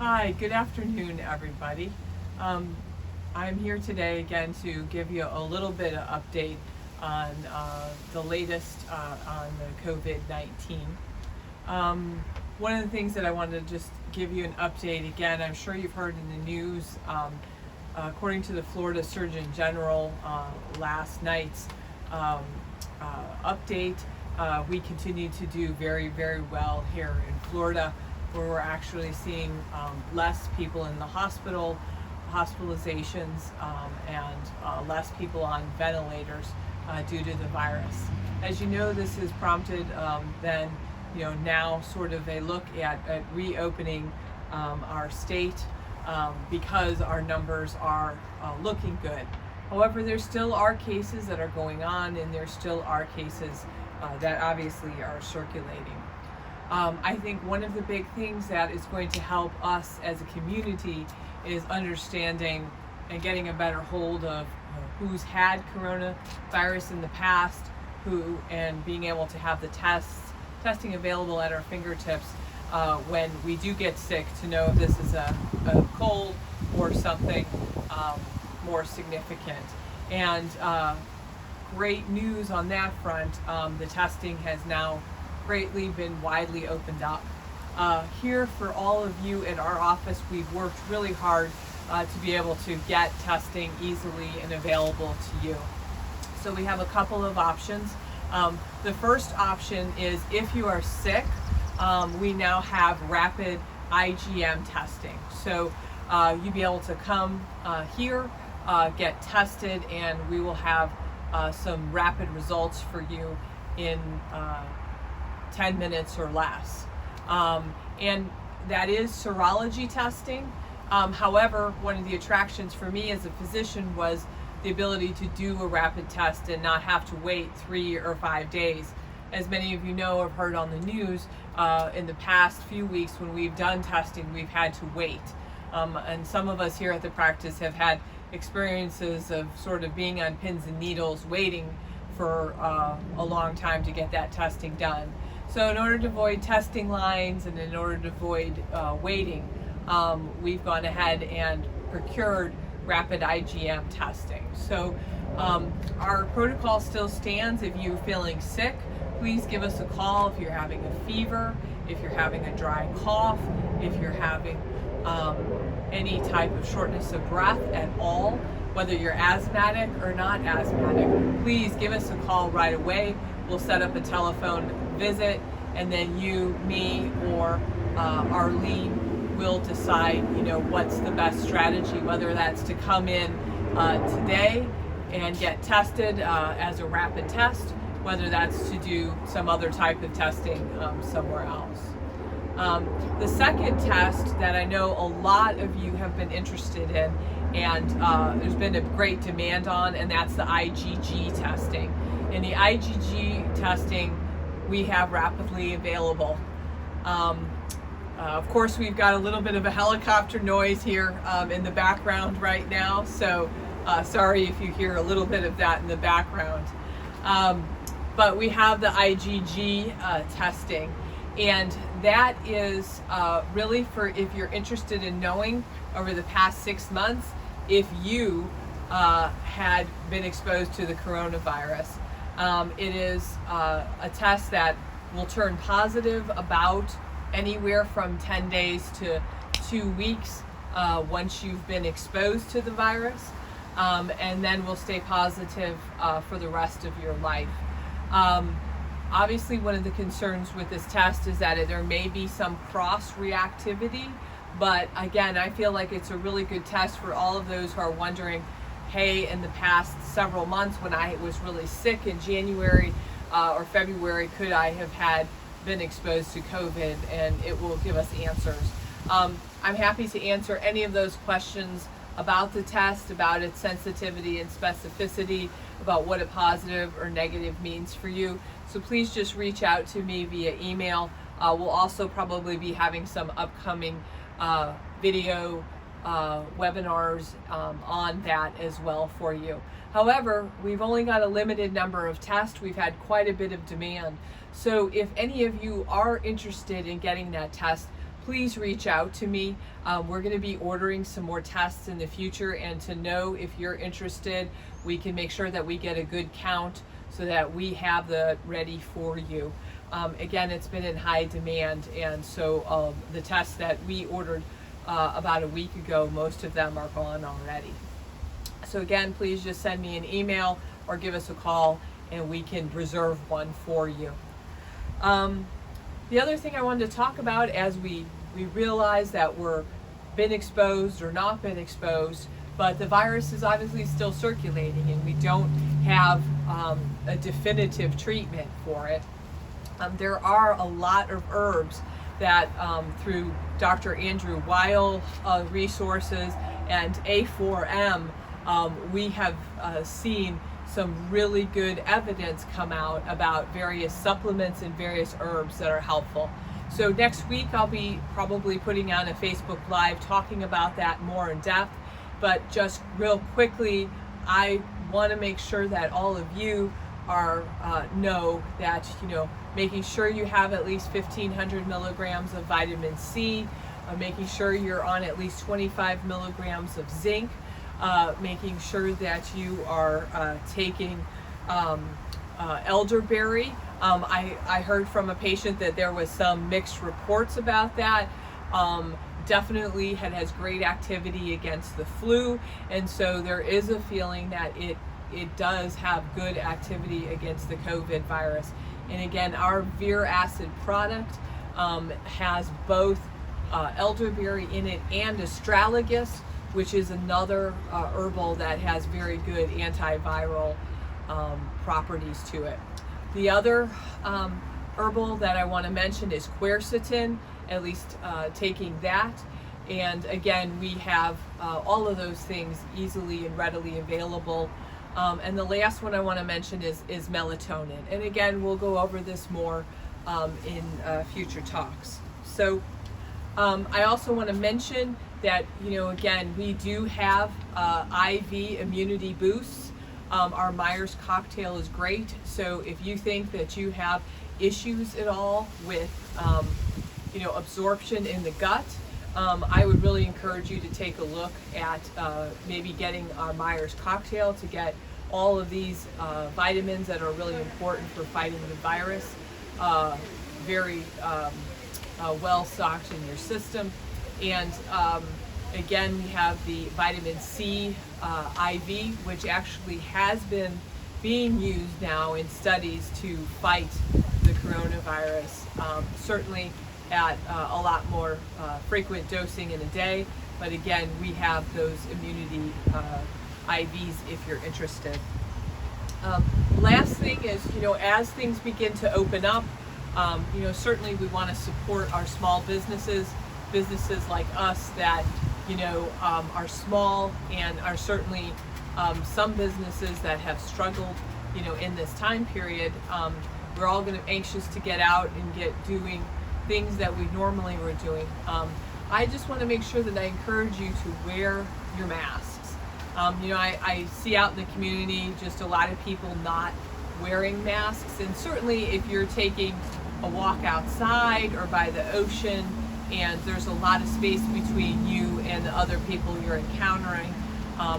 Hi, good afternoon, everybody. I'm here today again to give you a little bit of update on the latest on the COVID-19. One of the things that I wanted to just give you an update again, I'm sure you've heard in the news, according to the Florida Surgeon General last night's update, we continue to do very, very well here in Florida, where we're actually seeing less people in the hospital, hospitalizations, and less people on ventilators due to the virus. As you know, this has prompted then, now sort of a look at reopening our state because our numbers are looking good. However, there still are cases that are going on, and there still are cases that obviously are circulating. I think one of the big things that is going to help us as a community is understanding and getting a better hold of who's had coronavirus in the past, and being able to have the testing available at our fingertips when we do get sick, to know if this is a cold or something more significant. And great news on that front, the testing has now greatly been widely opened up. Here, for all of you at our office, we've worked really hard to be able to get testing easily and available to you. So we have a couple of options. The first option is, if you are sick, we now have rapid IgM testing. So you'll be able to come here, get tested, and we will have some rapid results for you in 10 minutes or less. And that is serology testing. However, one of the attractions for me as a physician was the ability to do a rapid test and not have to wait 3 or 5 days. As many of you know or have heard on the news, in the past few weeks when we've done testing, we've had to wait. And some of us here at the practice have had experiences of sort of being on pins and needles waiting for a long time to get that testing done. So in order to avoid testing lines and in order to avoid waiting, we've gone ahead and procured rapid IgM testing. So our protocol still stands. If you're feeling sick, please give us a call. If you're having a fever, if you're having a dry cough, if you're having any type of shortness of breath at all, whether you're asthmatic or not asthmatic, please give us a call right away. We'll set up a telephone visit, and then you, me, or Arlene will decide, what's the best strategy, whether that's to come in today and get tested as a rapid test, whether that's to do some other type of testing somewhere else. The second test that I know a lot of you have been interested in, and there's been a great demand on, and that's the IgG testing. And the IgG testing we have rapidly available. Of course, we've got a little bit of a helicopter noise here in the background right now, so sorry if you hear a little bit of that in the background. But we have the IgG testing, and that is really for if you're interested in knowing over the past 6 months if you had been exposed to the coronavirus. It is a test that will turn positive about anywhere from 10 days to 2 weeks once you've been exposed to the virus, and then will stay positive for the rest of your life. Obviously, one of the concerns with this test is that there may be some cross-reactivity, but again, I feel like it's a really good test for all of those who are wondering, hey, in the past several months when I was really sick in January or February, could I have been exposed to COVID? And it will give us answers. I'm happy to answer any of those questions about the test, about its sensitivity and specificity, about what a positive or negative means for you. So please just reach out to me via email. We'll also probably be having some upcoming video webinars on that as well for you. However, we've only got a limited number of tests. We've had quite a bit of demand. So if any of you are interested in getting that test, please reach out to me. We're going to be ordering some more tests in the future, and to know if you're interested, we can make sure that we get a good count so that we have the ready for you. Again, it's been in high demand, and so the tests that we ordered about a week ago, most of them are gone already. So again, please just send me an email or give us a call and we can reserve one for you. The other thing I wanted to talk about, as we realize that we're been exposed or not been exposed, but the virus is obviously still circulating and we don't have a definitive treatment for it. There are a lot of herbs that through Dr. Andrew Weil resources and A4M, we have seen some really good evidence come out about various supplements and various herbs that are helpful. So next week I'll be probably putting on a Facebook Live talking about that more in depth, but just real quickly, I want to make sure that all of you are know that, making sure you have at least 1,500 milligrams of vitamin C, making sure you're on at least 25 milligrams of zinc, making sure that you are taking elderberry. I heard from a patient that there was some mixed reports about that. Definitely has great activity against the flu, and so there is a feeling that it does have good activity against the COVID virus. And again, our Vir Acid product has both elderberry in it and astragalus, which is another herbal that has very good antiviral properties to it. The other herbal that I want to mention is quercetin, at least taking that. And again, we have all of those things easily and readily available. And the last one I want to mention is melatonin. And again, we'll go over this more in future talks. So I also want to mention that, again, we do have IV immunity boosts. Our Myers cocktail is great. So if you think that you have issues at all with, absorption in the gut, I would really encourage you to take a look at maybe getting our Myers cocktail to get all of these vitamins that are really important for fighting the virus very well stocked in your system. And again, we have the vitamin C IV, which actually has been being used now in studies to fight the coronavirus, certainly at a lot more frequent dosing in a day. But again, we have those immunity IVs if you're interested. Last thing is, as things begin to open up, certainly we want to support our small businesses like us that, are small and are certainly some businesses that have struggled, in this time period. We're all going to anxious to get out and get doing things that we normally were doing. I just want to make sure that I encourage you to wear your masks. I see out in the community just a lot of people not wearing masks, and certainly if you're taking a walk outside or by the ocean and there's a lot of space between you and the other people you're encountering,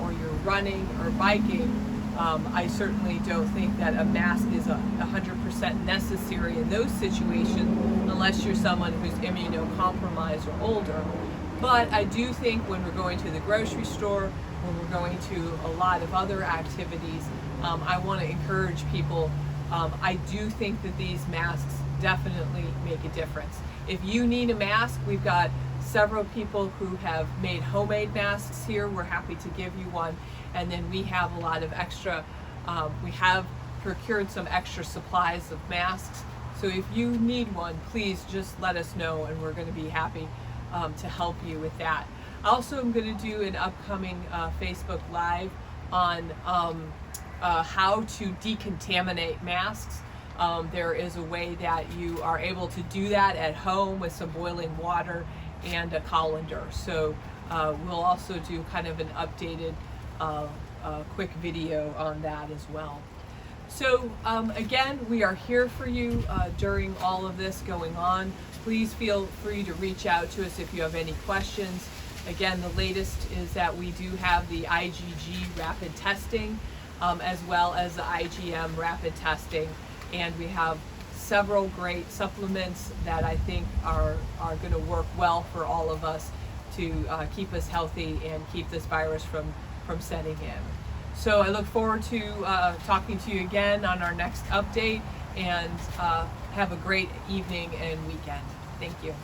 or you're running or biking, I certainly don't think that a mask is 100% necessary in those situations unless you're someone who's immunocompromised or older. But I do think when we're going to the grocery store, when we're going to a lot of other activities, I want to encourage people. I do think that these masks definitely make a difference. If you need a mask, we've got several people who have made homemade masks here. We're happy to give you one. And then we have a lot of extra, we have procured some extra supplies of masks. So if you need one, please just let us know and we're going to be happy to help you with that. Also, I'm going to do an upcoming Facebook Live on how to decontaminate masks. There is a way that you are able to do that at home with some boiling water and a colander. So we'll also do kind of an updated quick video on that as well. So again, we are here for you during all of this going on. Please feel free to reach out to us if you have any questions. Again, the latest is that we do have the IgG rapid testing as well as the IgM rapid testing, and we have several great supplements that I think are going to work well for all of us to keep us healthy and keep this virus from setting in. So I look forward to talking to you again on our next update, and have a great evening and weekend. Thank you.